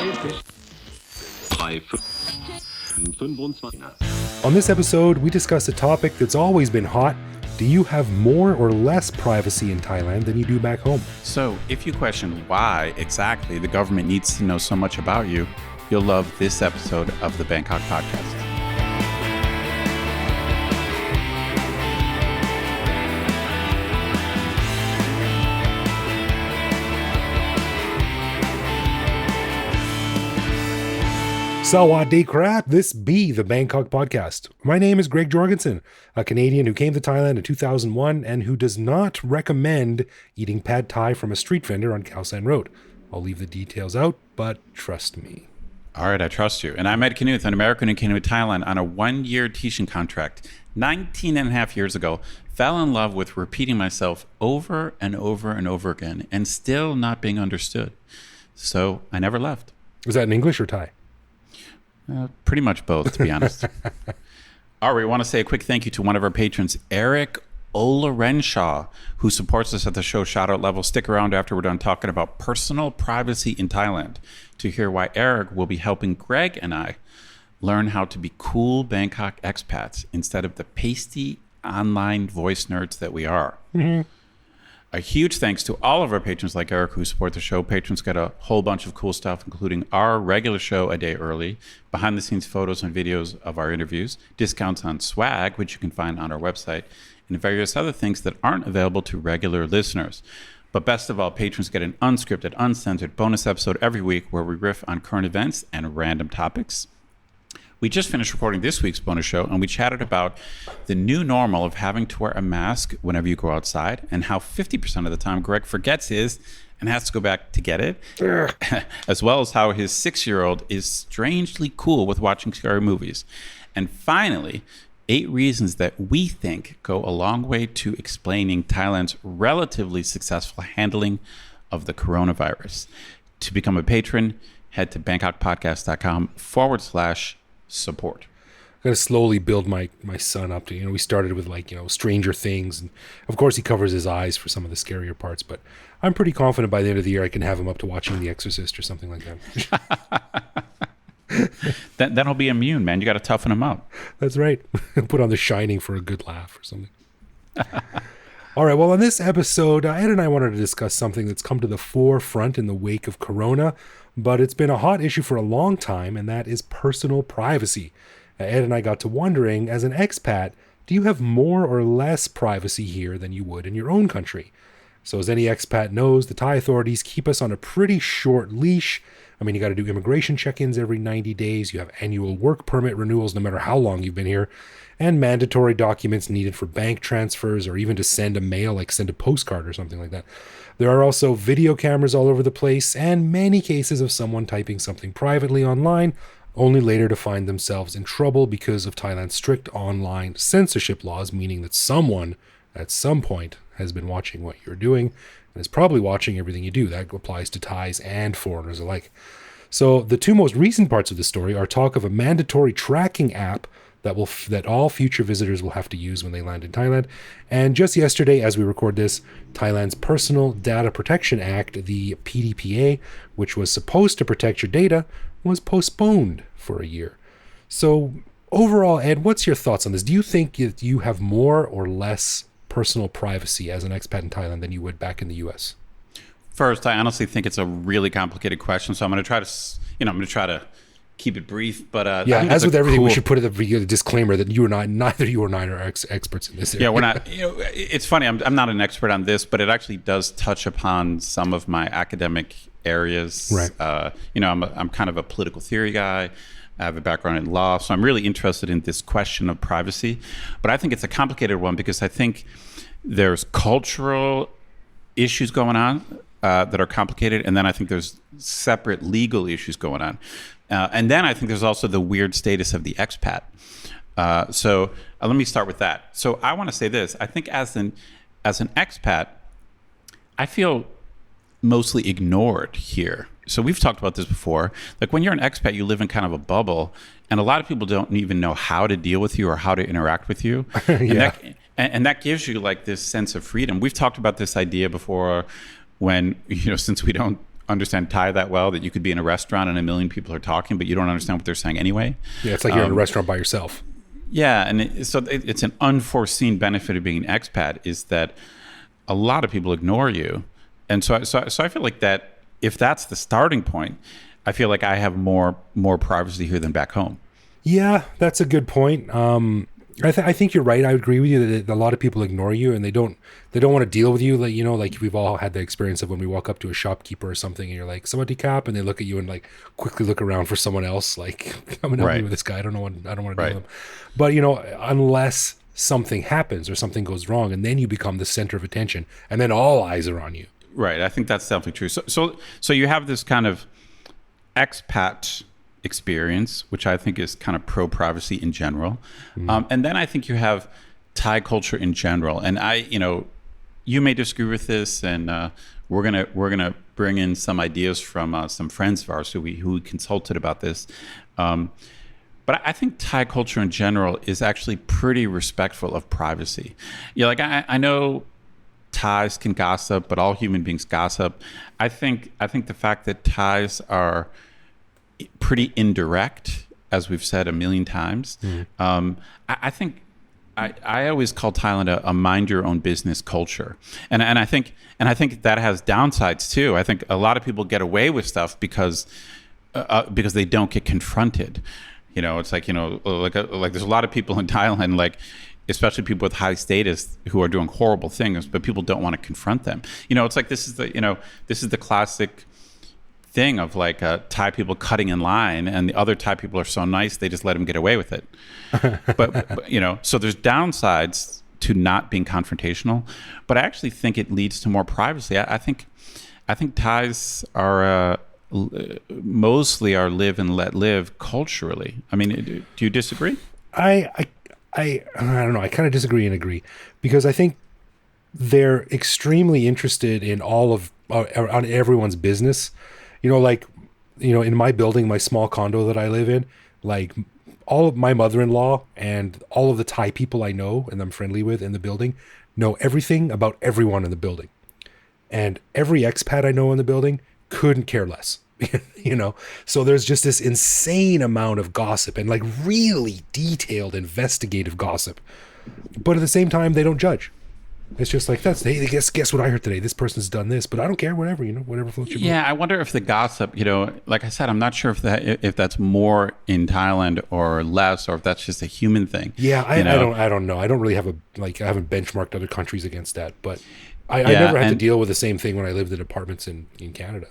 On this episode, we discuss a topic that's always been hot. Do you have more or less privacy in Thailand than you do back home? So, if you question why exactly the government needs to know so much about you, you'll love this episode of the Bangkok Podcast. Sawadee krap, this be the Bangkok Podcast. My name is Greg Jorgensen, a Canadian who came to Thailand in 2001 and who does not recommend eating pad thai from a street vendor on Khao San Road. I'll leave the details out, but trust me. All right, I trust you. And I met Kenneth, an American who came to Thailand on a one-year teaching contract 19 and a half years ago, fell in love with repeating myself over and over and over again and still not being understood. So I never left. Was that in English or Thai? Pretty much both, to be honest. All right, we want to say a quick thank you to one of our patrons, Eric Olarenshaw, who supports us at the show shout-out level. Stick around after we're done talking about personal privacy in Thailand to hear why Eric will be helping Greg and I learn how to be cool Bangkok expats instead of the pasty online voice nerds that we are. Mm-hmm. A huge thanks to all of our patrons like Eric who support the show. Patrons get a whole bunch of cool stuff, including our regular show a day early, behind-the-scenes photos and videos of our interviews, discounts on swag, which you can find on our website, and various other things that aren't available to regular listeners. But best of all, patrons get an unscripted, uncensored bonus episode every week where we riff on current events and random topics. We just finished recording this week's bonus show, and we chatted about the new normal of having to wear a mask whenever you go outside and how 50% of the time Greg forgets his and has to go back to get it, as well as how his 6-year-old is strangely cool with watching scary movies. And finally, 8 reasons that we think go a long way to explaining Thailand's relatively successful handling of the coronavirus. To become a patron, head to bangkokpodcast.com/support. I'm going to slowly build my son up to, we started with Stranger Things. And of course he covers his eyes for some of the scarier parts, but I'm pretty confident by the end of the year I can have him up to watching The Exorcist or something like that. Then he'll be immune, man. You got to toughen him up. That's right. Put on The Shining for a good laugh or something. All right. Well, on this episode, Ed and I wanted to discuss something that's come to the forefront in the wake of Corona, but it's been a hot issue for a long time, and that is personal privacy. Ed and I got to wondering, as an expat, do you have more or less privacy here than you would in your own country? So as any expat knows, the Thai authorities keep us on a pretty short leash. I mean, you got to do immigration check-ins every 90 days. You have annual work permit renewals no matter how long you've been here, and mandatory documents needed for bank transfers or even to send a postcard or something like that. There are also video cameras all over the place and many cases of someone typing something privately online, only later to find themselves in trouble because of Thailand's strict online censorship laws, meaning that someone at some point has been watching what you're doing and is probably watching everything you do. That applies to Thais and foreigners alike. So the 2 most recent parts of the story are talk of a mandatory tracking app that all future visitors will have to use when they land in Thailand. And just yesterday, as we record this, Thailand's Personal Data Protection Act, the PDPA, which was supposed to protect your data, was postponed for a year. So overall, Ed, what's your thoughts on this? Do you think that you have more or less personal privacy as an expat in Thailand than you would back in the U.S.? First, I honestly think it's a really complicated question, so I'm going to try to keep it brief, but as with everything, we should put a disclaimer that neither you or I are experts in this area. Yeah, we're not. It's funny. I'm not an expert on this, but it actually does touch upon some of my academic areas. Right. I'm kind of a political theory guy. I have a background in law, so I'm really interested in this question of privacy. But I think it's a complicated one because I think there's cultural issues going on that are complicated, and then I think there's separate legal issues going on. And then I think there's also the weird status of the expat. So let me start with that. So I want to say this. I think as an expat, I feel mostly ignored here. So we've talked about this before. Like when you're an expat, you live in kind of a bubble, and a lot of people don't even know how to deal with you or how to interact with you. Yeah. And that gives you like this sense of freedom. We've talked about this idea before when, since we don't understand Thai that well that you could be in a restaurant and a million people are talking, but you don't understand what they're saying anyway. Yeah, it's like you're in a restaurant by yourself. Yeah, and it's an unforeseen benefit of being an expat is that a lot of people ignore you, and so I feel like that if that's the starting point, I feel like I have more privacy here than back home. Yeah, that's a good point. I think you're right. I agree with you that a lot of people ignore you and they don't want to deal with you. Like, you know, like we've all had the experience of when we walk up to a shopkeeper or something and you're like, "Sawadee cap," and they look at you and like quickly look around for someone else. Like, I'm gonna help you with this guy. I don't want to deal with him. But you know, unless something happens or something goes wrong, and then you become the center of attention, and then all eyes are on you. Right. I think that's definitely true. So you have this kind of expat experience, which I think is kind of pro privacy in general, and then I think you have Thai culture in general. And you may disagree with this, and we're gonna bring in some ideas from some friends of ours who we consulted about this. But I think Thai culture in general is actually pretty respectful of privacy. Yeah, like I know Thais can gossip, but all human beings gossip. I think the fact that Thais are pretty indirect, as we've said a million times. I think I always call Thailand a mind your own business culture, and I think that has downsides too. I think a lot of people get away with stuff because they don't get confronted. You know, it's like, you know, like there's a lot of people in Thailand, like especially people with high status who are doing horrible things, but people don't want to confront them. You know, it's like this is the classic thing of like Thai people cutting in line, and the other Thai people are so nice they just let them get away with it. but you know, so there's downsides to not being confrontational, but I actually think it leads to more privacy. I think Thais are mostly are live and let live culturally. I mean, do you disagree? I don't know. I kind of disagree and agree, because I think they're extremely interested in all of on everyone's business. You know, like, you know, in my building, my small condo that I live in, like all of my mother-in-law and all of the Thai people I know and I'm friendly with in the building know everything about everyone in the building. And every expat I know in the building couldn't care less. You know, so there's just this insane amount of gossip and like really detailed investigative gossip, but at the same time they don't judge. It's just like, hey, guess what I heard today, this person's done this, but I don't care, whatever, you know, whatever floats your boat. I wonder if the gossip, you know, like I said, I'm not sure if that's more in Thailand or less, or if that's just a human thing. I don't know. I don't really have I haven't benchmarked other countries against that, but I never had to deal with the same thing when I lived in apartments in Canada.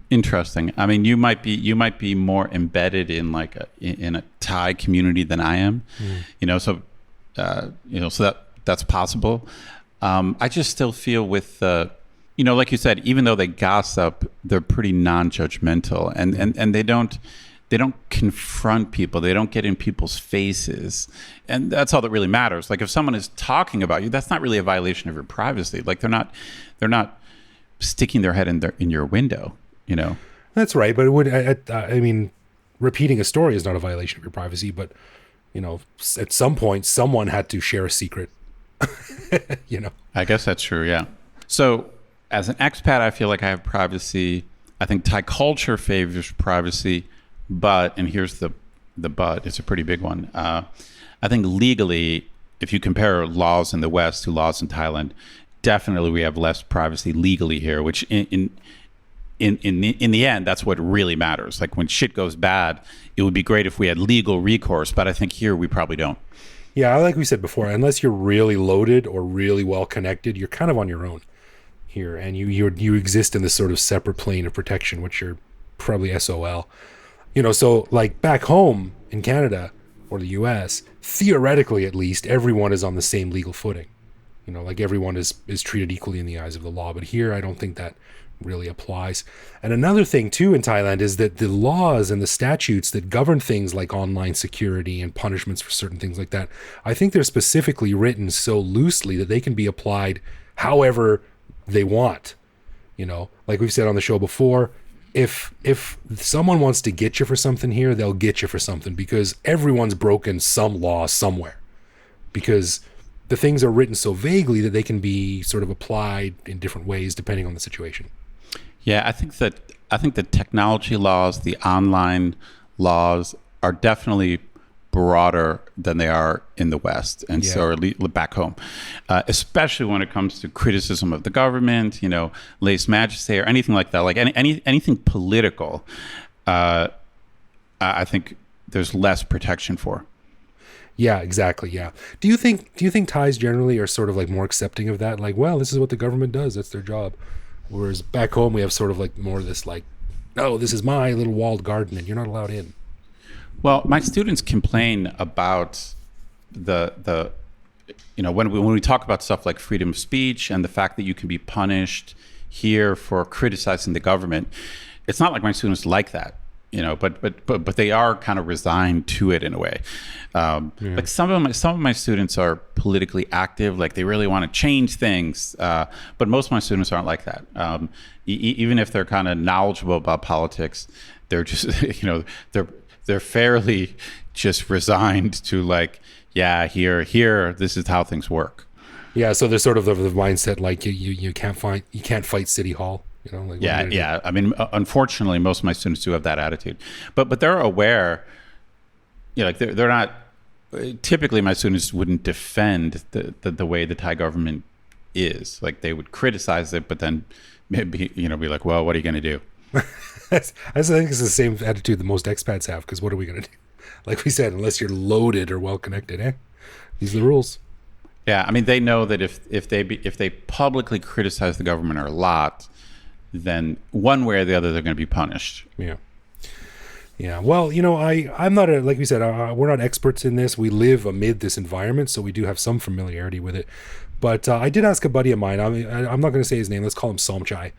Interesting. I mean, you might be more embedded in like in a Thai community than I am. You know, so so that's possible. I just still feel with you know, like you said, even though they gossip, they're pretty non-judgmental, and they don't confront people. They don't get in people's faces, and that's all that really matters. Like if someone is talking about you, that's not really a violation of your privacy. Like they're not sticking their head in your window, you know. That's right, but it would. I mean, repeating a story is not a violation of your privacy, but you know, at some point, someone had to share a secret. You know, I guess that's true. Yeah. So, as an expat, I feel like I have privacy. I think Thai culture favors privacy, but, and here's the but. It's a pretty big one. I think legally, if you compare laws in the West to laws in Thailand, definitely we have less privacy legally here, which in the end, that's what really matters. Like when shit goes bad, it would be great if we had legal recourse, but I think here we probably don't. Yeah, like we said before, unless you're really loaded or really well connected, you're kind of on your own here, and you exist in this sort of separate plane of protection, which you're probably SOL. You know, so like back home in Canada or the US, theoretically at least, everyone is on the same legal footing. You know, like everyone is treated equally in the eyes of the law. But here, I don't think that really applies. And another thing too in Thailand is that the laws and the statutes that govern things like online security and punishments for certain things like that, I think they're specifically written so loosely that they can be applied however they want. You know, like we've said on the show before, if someone wants to get you for something here, they'll get you for something, because everyone's broken some law somewhere, because the things are written so vaguely that they can be sort of applied in different ways depending on the situation. Yeah, I think the technology laws, the online laws are definitely broader than they are in the West, and so or at least back home, especially when it comes to criticism of the government, lèse majesté or anything like that, like anything political. I think there's less protection for. Yeah, exactly. Yeah. Do you think Thais generally are sort of like more accepting of that? Like, well, this is what the government does. That's their job. Whereas back home, we have sort of like more of this like, no, this is my little walled garden and you're not allowed in. Well, my students complain about the when we talk about stuff like freedom of speech and the fact that you can be punished here for criticizing the government. It's not like my students like that. But they are kind of resigned to it in a way. Like some of my students are politically active, like they really want to change things. But most of my students aren't like that. Even if they're kind of knowledgeable about politics, they're just they're fairly just resigned to like, yeah, here this is how things work. Yeah, so there's sort of the mindset like you can't fight City Hall. Like yeah. I mean, unfortunately, most of my students do have that attitude, but they're aware. Like they're not. Typically, my students wouldn't defend the way the Thai government is. Like they would criticize it, but then maybe be like, well, what are you going to do? I think it's the same attitude that most expats have. Because what are we going to do? Like we said, unless you're loaded or well connected, these are the rules. Yeah, I mean, they know that if they publicly criticize the government a lot, then one way or the other they're going to be punished. Yeah. Well, I'm not like we said, we're not experts in this. We live amid this environment, so we do have some familiarity with it. But I did ask a buddy of mine. I'm not going to say his name. Let's call him Somchai.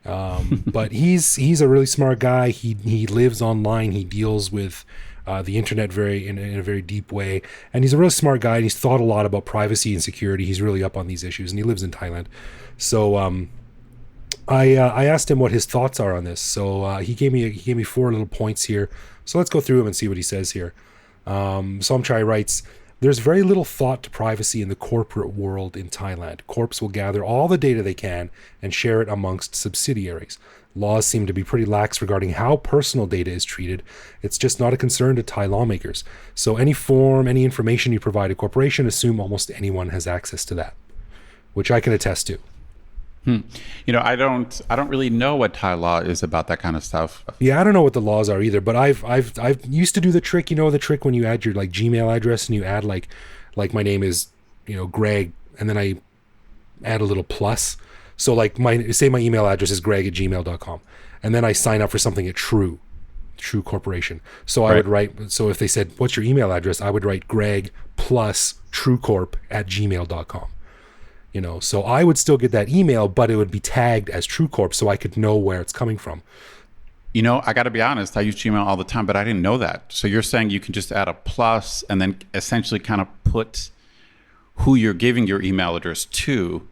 But he's a really smart guy. He lives online. He deals with the internet in a very deep way, and he's a really smart guy. And he's thought a lot about privacy and security. He's really up on these issues, and he lives in Thailand. So I asked him what his thoughts are on this. So he gave me 4 little points here. So let's go through them and see what he says here. Somchai writes, "There's very little thought to privacy in the corporate world in Thailand. Corps will gather all the data they can and share it amongst subsidiaries. Laws seem to be pretty lax regarding how personal data is treated. It's just not a concern to Thai lawmakers. So any information you provide a corporation, assume almost anyone has access to that," which I can attest to. I don't really know what Thai law is about that kind of stuff. Yeah, I don't know what the laws are either, but I've used to do the trick, the trick when you add your like Gmail address and you add like my name is, Greg, and then I add a little plus. So like my email address is greg@gmail.com, and then I sign up for something at True Corporation. So I would write, so if they said, "What's your email address?" I would write Greg plus truecorp@gmail.com. So I would still get that email, but it would be tagged as TrueCorp so I could know where it's coming from. I got to be honest, I use Gmail all the time, but I didn't know that. So you're saying you can just add a plus and then essentially kind of put who you're giving your email address to,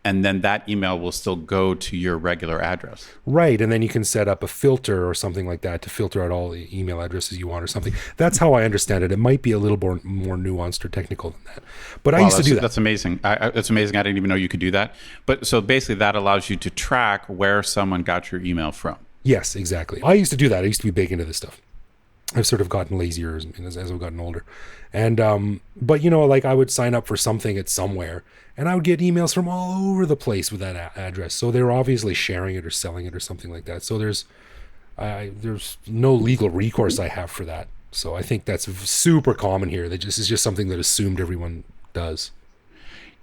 and then that email will still go to your regular address. Right, and then you can set up a filter or something like that to filter out all the email addresses you want or something. That's how I understand it. It might be a little more nuanced or technical than that. But I used to do that. That's amazing. It's amazing. I didn't even know you could do that. But so basically that allows you to track where someone got your email from. Yes, exactly. I used to do that. I used to be big into this stuff. I've sort of gotten lazier as I've gotten older. And, but like I would sign up for something at somewhere and I would get emails from all over the place with that address. So they were obviously sharing it or selling it or something like that. So there's no legal recourse I have for that. So I think that's super common here. That is just something that assumed everyone does.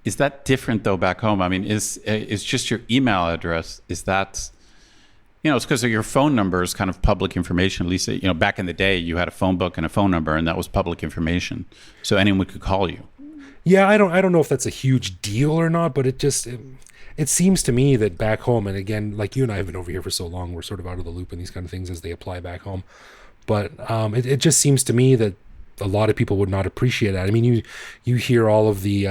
Is that different though back home? I mean, is just your email address, is that, it's because your phone number is kind of public information. At least, back in the day, you had a phone book and a phone number, and that was public information. So anyone could call you. Yeah, I don't know if that's a huge deal or not, but it seems to me that back home, and again, like you and I have been over here for so long, we're sort of out of the loop in these kind of things as they apply back home. But it just seems to me that a lot of people would not appreciate that. I mean, you hear all of the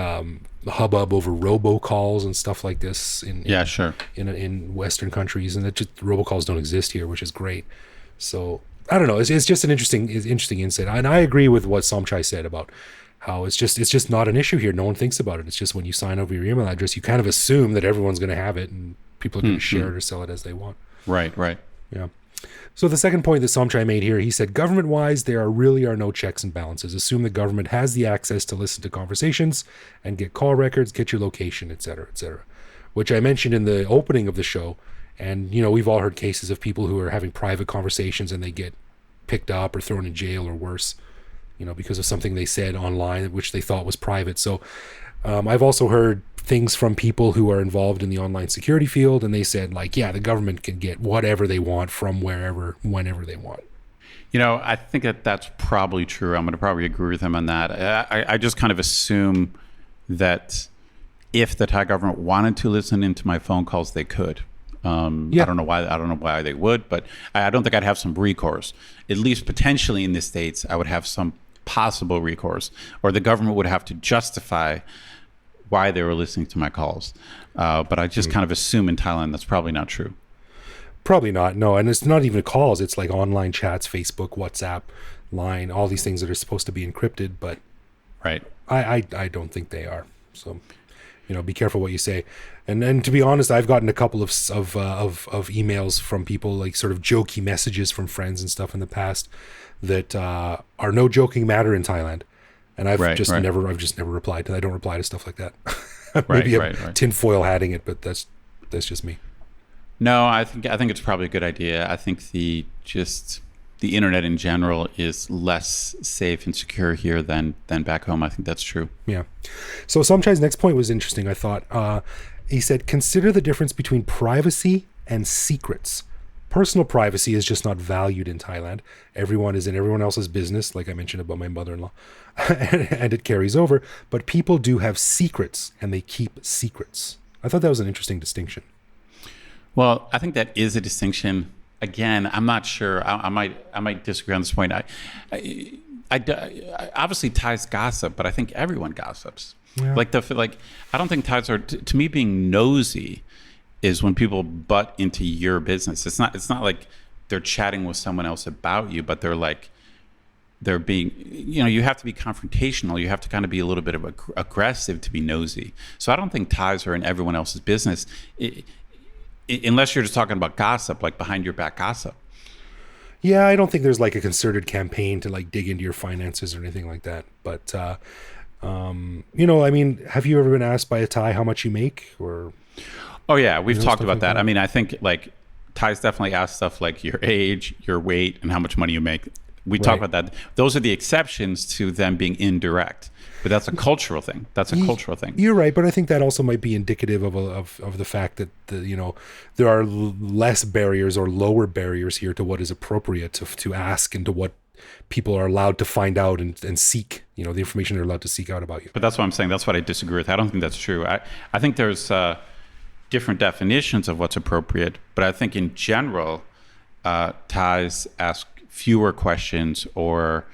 hubbub over robocalls and stuff like this in Western countries, and that just robocalls don't exist here, which is great. So I don't know. It's just an interesting insight, and I agree with what Somchai said about how it's just not an issue here. No one thinks about it. It's just when you sign over your email address, you kind of assume that everyone's going to have it and people are going to share it or sell it as they want. Right, right. Yeah. So the second point that Somchai made here, he said, government-wise, there really are no checks and balances. Assume the government has the access to listen to conversations and get call records, get your location, etc., etc., which I mentioned in the opening of the show. And, we've all heard cases of people who are having private conversations and they get picked up or thrown in jail or worse, because of something they said online, which they thought was private. So I've also heard things from people who are involved in the online security field, and they said, the government can get whatever they want from wherever, whenever they want. I think that's probably true. I'm going to probably agree with him on that. I just kind of assume that if the Thai government wanted to listen into my phone calls, they could. I don't know why they would, but I don't think I'd have some recourse. At least potentially in the States, I would have some possible recourse, or the government would have to justify why they were listening to my calls. But I just kind of assume in Thailand that's probably not true. Probably not, no. And it's not even calls. It's like online chats, Facebook, WhatsApp, Line, all these things that are supposed to be encrypted. But right, I don't think they are. So, be careful what you say. And to be honest, I've gotten a couple of emails from people, like sort of jokey messages from friends and stuff in the past that are no joking matter in Thailand. And I've just never replied to that. I don't reply to stuff like that. Maybe I'm tinfoil hatting it, but that's just me. No, I think it's probably a good idea. I think the internet in general is less safe and secure here than back home. I think that's true. Yeah. So Somchai's next point was interesting, I thought. He said, consider the difference between privacy and secrets. Personal privacy is just not valued in Thailand. Everyone is in everyone else's business, like I mentioned about my mother-in-law, and it carries over. But people do have secrets, and they keep secrets. I thought that was an interesting distinction. Well, I think that is a distinction. Again, I'm not sure. I might disagree on this point. I obviously Thais gossip, but I think everyone gossips. Yeah. I don't think Thais are. To me, being nosy is when people butt into your business. It's not like they're chatting with someone else about you, but they're being, you have to be confrontational. You have to kind of be a little bit of aggressive to be nosy. So I don't think Thais are in everyone else's business, unless you're just talking about gossip, like behind your back gossip. Yeah, I don't think there's like a concerted campaign to like dig into your finances or anything like that. But, have you ever been asked by a Thai how much you make or... Oh yeah, we've talked about that. I mean, I think like Thais definitely ask stuff like your age, your weight, and how much money you make. We talk about that. Those are the exceptions to them being indirect, but that's a cultural thing. You're right, but I think that also might be indicative of the fact that there are less barriers or lower barriers here to what is appropriate to ask and to what people are allowed to find out and seek. The information they're allowed to seek out about you. But that's what I'm saying. That's what I disagree with. I don't think that's true. I think there's different definitions of what's appropriate, but I think in general, Thais ask fewer questions, or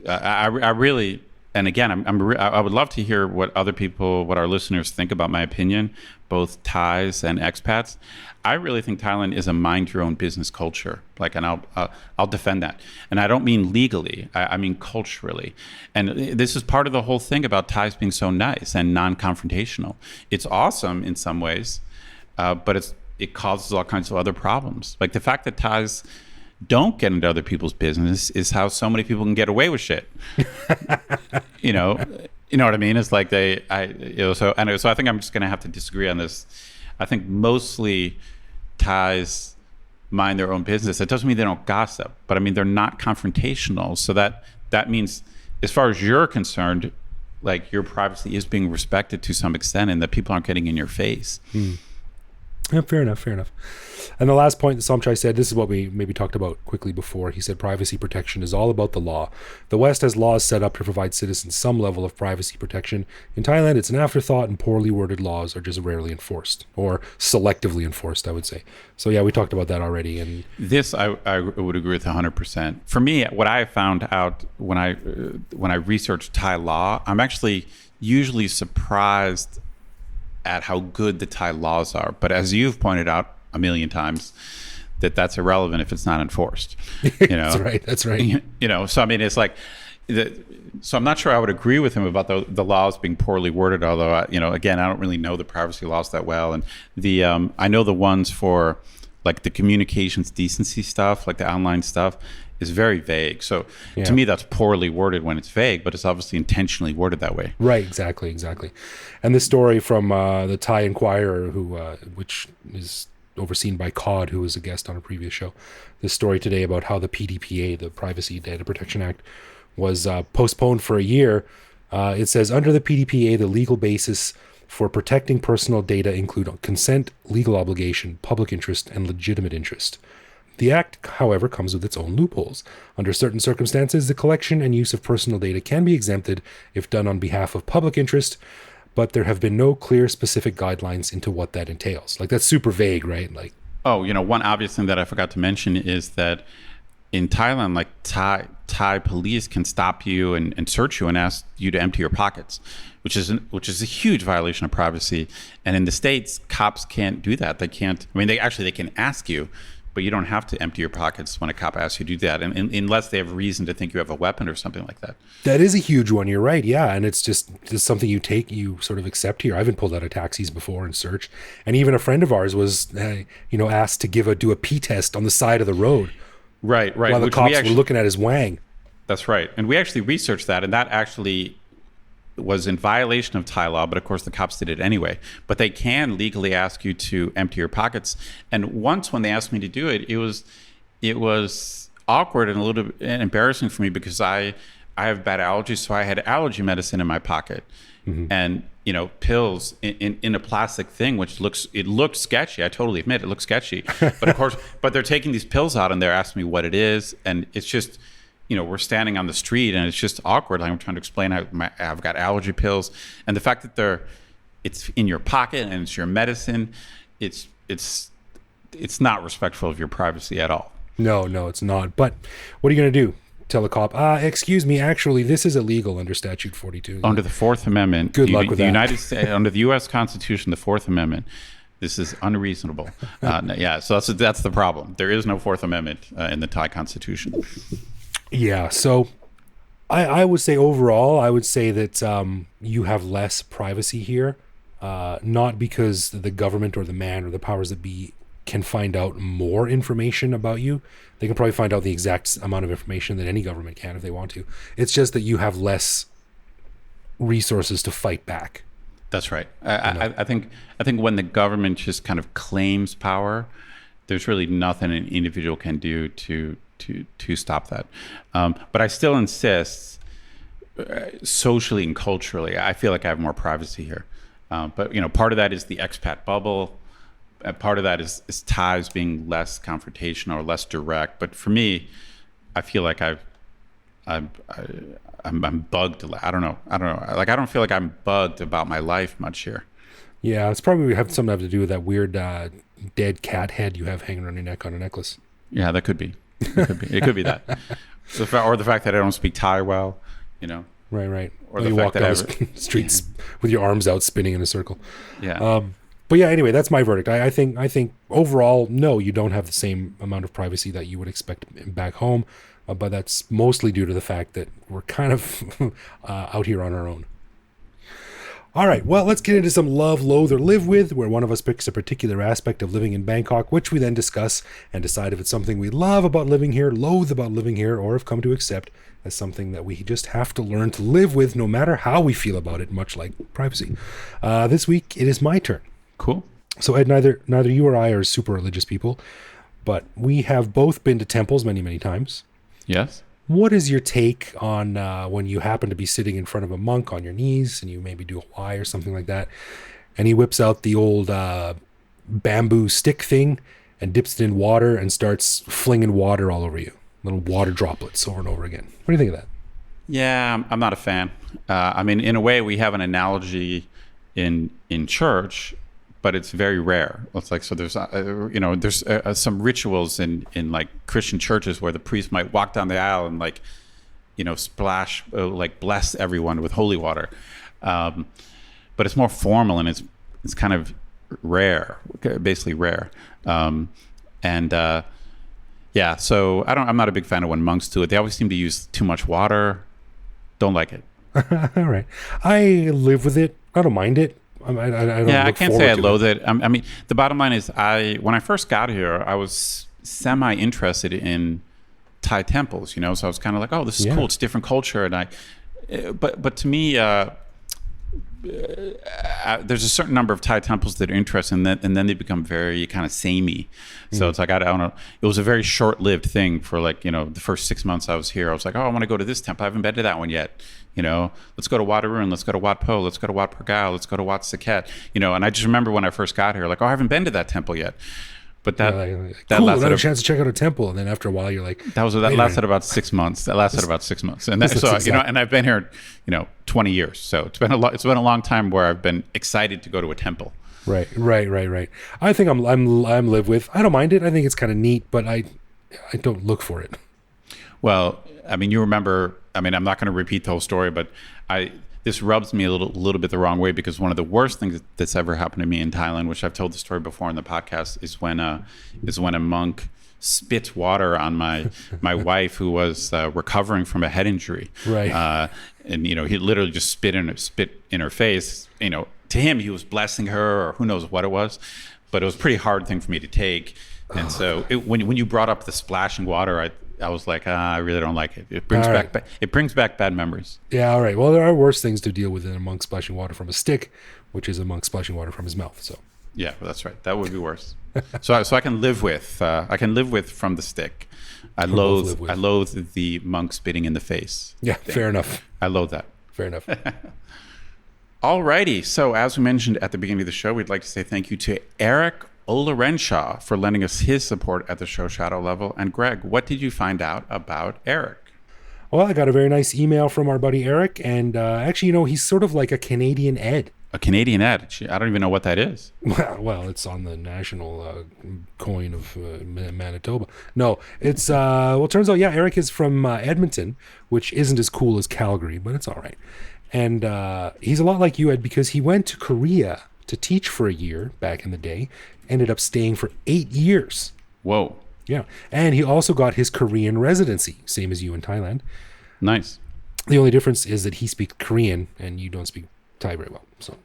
I really, and again, I would love to hear what our listeners think about my opinion, both Thais and expats. I really think Thailand is a mind your own business culture. And I'll defend that. And I don't mean legally, I mean culturally. And this is part of the whole thing about Thais being so nice and non-confrontational. It's awesome in some ways, but it causes all kinds of other problems. Like the fact that Thais don't get into other people's business is how so many people can get away with shit. You know what I mean? It's like so I think I'm just going to have to disagree on this. I think mostly Thais mind their own business. It doesn't mean they don't gossip, but I mean, they're not confrontational. So that means, as far as you're concerned, like your privacy is being respected to some extent and that people aren't getting in your face. Yeah, fair enough. And the last point that Somchai said, this is what we maybe talked about quickly before. He said privacy protection is all about the law. The West has laws set up to provide citizens some level of privacy protection. In Thailand, it's an afterthought, and poorly worded laws are just rarely enforced, or selectively enforced, I would say. So yeah, we talked about that already. And this I would agree with 100%. For me, what I found out when I researched Thai law, I'm actually usually surprised at how good the Thai laws are. But as you've pointed out a million times, that's irrelevant if it's not enforced. That's right. So I mean, it's like So I'm not sure I would agree with him about the laws being poorly worded. Although, again, I don't really know the privacy laws that well, and I know the ones for like the communications decency stuff, like the online stuff, is very vague. So to me, that's poorly worded when it's vague, but it's obviously intentionally worded that way. Right, exactly. And this story from the Thai Inquirer, which is overseen by Cod, who was a guest on a previous show. This story today about how the PDPA, the Privacy Data Protection Act, was postponed for a year. It says, under the PDPA, the legal basis for protecting personal data include consent, legal obligation, public interest, and legitimate interest. The Act, however, comes with its own loopholes. Under certain circumstances, the collection and use of personal data can be exempted if done on behalf of public interest, but there have been no clear specific guidelines into what that entails. Like, that's super vague, right? Like, one obvious thing that I forgot to mention is that in Thailand, like Thai police can stop you and search you and ask you to empty your pockets, which is a huge violation of privacy. And in the States, cops can't do that. They can't. I mean, they can ask you, but you don't have to empty your pockets when a cop asks you to do that, and unless they have reason to think you have a weapon or something like that. That is a huge one. You're right. Yeah, and it's just something you sort of accept here. I haven't pulled out of taxis before and searched, and even a friend of ours was, asked to do a pee test on the side of the road. Right. While the cops were looking at his wang. That's right, and we actually researched that, and that actually was in violation of Thai law, but of course the cops did it anyway. But they can legally ask you to empty your pockets. And once when they asked me to do it, it was awkward and a little bit embarrassing for me because I have bad allergies, so I had allergy medicine in my pocket. Mm-hmm. And pills in a plastic thing, which looked sketchy. I totally admit it looks sketchy. But of course, they're taking these pills out and they're asking me what it is, and it's just, we're standing on the street and it's just awkward. Like I'm trying to explain I've got allergy pills, and the fact that it's in your pocket and it's your medicine, it's not respectful of your privacy at all. No, it's not. But what are you going to do? Tell the cop, excuse me, actually, this is illegal under Statute 42. Under the Fourth Amendment. Good luck with that. United States, under the U.S. Constitution, the Fourth Amendment, this is unreasonable. So that's the problem. There is no Fourth Amendment in the Thai Constitution. Yeah, so I would say overall, that you have less privacy here, not because the government or the man or the powers that be can find out more information about you. They can probably find out the exact amount of information that any government can if they want to. It's just that you have less resources to fight back. That's right. I think when the government just kind of claims power, there's really nothing an individual can do to stop that. But I still insist, socially and culturally, I feel like I have more privacy here. But part of that is the expat bubble. Part of that is Thais being less confrontational or less direct. But for me, I feel like I'm bugged. I don't know. Like I don't feel like I'm bugged about my life much here. Yeah, it's probably have something to do with that weird dead cat head you have hanging around your neck on a necklace. Yeah, that could be. It could be that. Or the fact that I don't speak Thai well. Right. Or you walk down the streets with your arms out spinning in a circle. Yeah. But yeah, anyway, that's my verdict. I think overall, no, you don't have the same amount of privacy that you would expect back home, but that's mostly due to the fact that we're kind of out here on our own. All right, well, let's get into some love, loathe, or live with, where one of us picks a particular aspect of living in Bangkok, which we then discuss and decide if it's something we love about living here, loathe about living here, or have come to accept as something that we just have to learn to live with no matter how we feel about it, much like privacy. This week, it is my turn. Cool. So Ed, neither you or I are super religious people, but we have both been to temples many, many times. Yes. What is your take on when you happen to be sitting in front of a monk on your knees and you maybe do a Y or something like that, and he whips out the old bamboo stick thing and dips it in water and starts flinging water all over you, little water droplets over and over again? What do you think of that? Yeah, I'm not a fan. I mean, in a way, we have an analogy in church, but it's very rare. It's like, so there's some rituals in like Christian churches where the priest might walk down the aisle and splash, bless everyone with holy water. But it's more formal and it's kind of rare, basically rare. So I'm not a big fan of when monks do it. They always seem to use too much water. Don't like it. All right. I live with it. I don't mind it. I don't Yeah, I look can't forward say I to loathe it. I mean, the bottom line is, when I first got here, I was semi-interested in Thai temples, you know. So I was kind of like, oh, this is cool. It's different culture, and but to me, there's a certain number of Thai temples that are interesting, and then they become very kind of samey. So it's like, I don't know. It was a very short-lived thing for, like, you know, the first 6 months I was here. I was like, oh, I want to go to this temple. I haven't been to that one yet. You know, let's go to Wat Arun, let's go to Wat Po, let's go to Wat Pergal, let's go to Wat Saket. You know, and I just remember when I first got here, like, oh, I haven't been to that temple yet. But that cool, lasted another chance to check out a temple, and then after a while, you're like, that lasted about 6 months. That lasted about 6 months, and you know, and I've been here, you know, 20 years. So it's been a long time where I've been excited to go to a temple. Right. I think I'm live with. I don't mind it. I think it's kind of neat, but I don't look for it. Well, I mean, you remember. I mean, I'm not going to repeat the whole story, but this rubs me a little bit the wrong way, because one of the worst things that's ever happened to me in Thailand, which I've told the story before in the podcast, is when a monk spit water on my wife, who was recovering from a head injury. Right. And you know, he literally just spit in her face. You know, to him, he was blessing her, or who knows what it was, but it was a pretty hard thing for me to take. And so when you brought up the splashing water, I was like, I really don't like it. It brings back bad memories. Yeah, all right. Well, there are worse things to deal with than a monk splashing water from a stick, which is a monk splashing water from his mouth. So yeah, well, that's right. That would be worse. so I can live with from the stick. I loathe the monk spitting in the face. Yeah, fair enough. I loathe that. Fair enough. Alrighty. So as we mentioned at the beginning of the show, we'd like to say thank you to Eric Olerenshaw for lending us his support at the show shadow level. And Greg, what did you find out about Eric? Well, I got a very nice email from our buddy Eric, and actually, you know, he's sort of like a Canadian Ed. A Canadian Ed? I don't even know what that is. Well, it's on the national coin of Manitoba. No, it's, well, it turns out, yeah, Eric is from Edmonton, which isn't as cool as Calgary, but it's all right. And he's a lot like you, Ed, because he went to Korea to teach for a year back in the day, ended up staying for 8 years. Whoa. Yeah. And he also got his Korean residency, same as you in Thailand. Nice. The only difference is that he speaks Korean and you don't speak Thai very well. So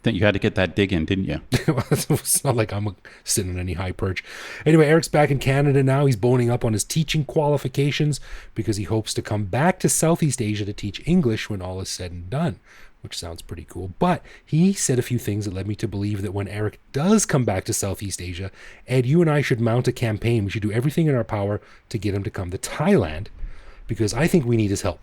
then you had to get that dig in, didn't you? It's not like I'm sitting on any high perch. Anyway, Eric's back in Canada now. He's boning up on his teaching qualifications because he hopes to come back to Southeast Asia to teach English when all is said and done, which sounds pretty cool. But he said a few things that led me to believe that when Eric does come back to Southeast Asia, Ed, you and I should mount a campaign. We should do everything in our power to get him to come to Thailand, because I think we need his help.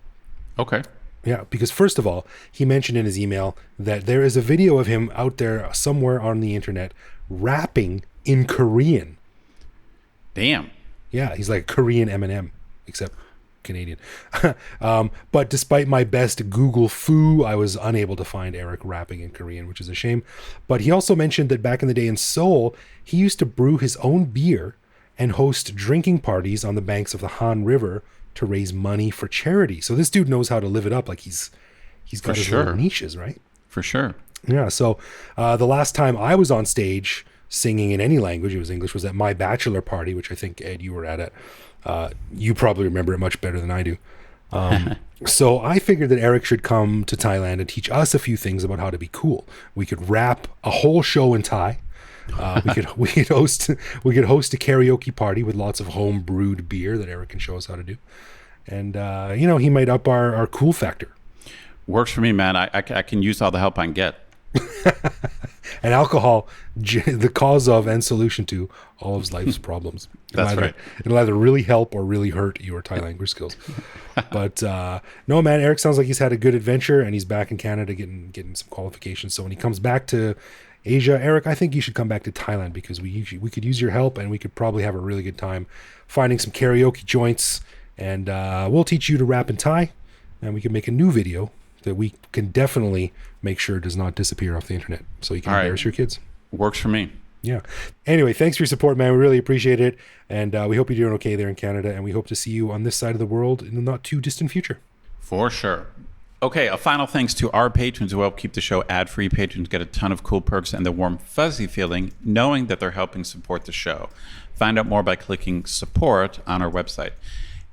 Okay. Yeah, because first of all, he mentioned in his email that there is a video of him out there somewhere on the internet rapping in Korean. Damn. Yeah, he's like a Korean Eminem, except Canadian. But despite my best Google foo, I was unable to find Eric rapping in Korean, which is a shame. But he also mentioned that back in the day in Seoul, he used to brew his own beer and host drinking parties on the banks of the Han River to raise money for charity. So this dude knows how to live it up. Like he's got his little niches, right? For sure. Yeah. So the last time I was on stage singing in any language, it was English, was at my bachelor party, which I think, Ed, you were at. You probably remember it much better than I do. So I figured that Eric should come to Thailand and teach us a few things about how to be cool. We could rap a whole show in Thai. We could host a karaoke party with lots of home brewed beer that Eric can show us how to do. And he might up our cool factor. Works for me, man. I can use all the help I can get. And alcohol, the cause of and solution to all of life's problems. Right. It'll either really help or really hurt your Thai language skills. But no, man, Eric sounds like he's had a good adventure and he's back in Canada getting some qualifications. So when he comes back to Asia, Eric, I think you should come back to Thailand because we could use your help and we could probably have a really good time finding some karaoke joints. And we'll teach you to rap in Thai, and we can make a new video that we can definitely make sure does not disappear off the internet so you can embarrass your kids. Works for me. Yeah. Anyway, thanks for your support, man. We really appreciate it. And we hope you're doing okay there in Canada. And we hope to see you on this side of the world in the not too distant future. For sure. Okay, a final thanks to our patrons who help keep the show ad-free. Patrons get a ton of cool perks and the warm, fuzzy feeling knowing that they're helping support the show. Find out more by clicking support on our website.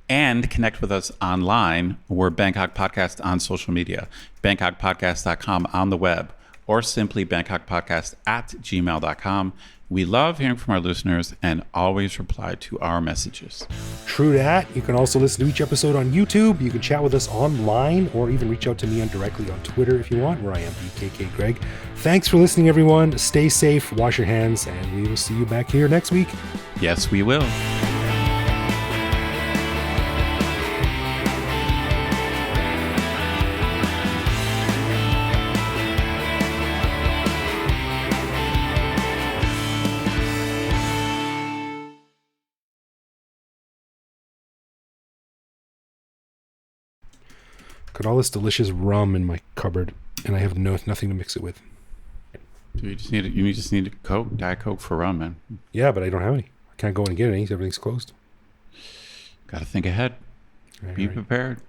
and connect with us online. We're Bangkok Podcast on social media, bangkokpodcast.com on the web, or simply bangkokpodcast@gmail.com. We love hearing from our listeners and always reply to our messages. True that. You can also listen to each episode on YouTube. You can chat with us online or even reach out to me directly on Twitter if you want, where I am BKK Greg. Thanks for listening, everyone. Stay safe, wash your hands, and we will see you back here next week. Yes, we will. Got all this delicious rum in my cupboard, and I have nothing to mix it with. You just need a Coke, Diet Coke for rum, man. Yeah, but I don't have any. I can't go in and get any. Everything's closed. Got to think ahead. Be prepared.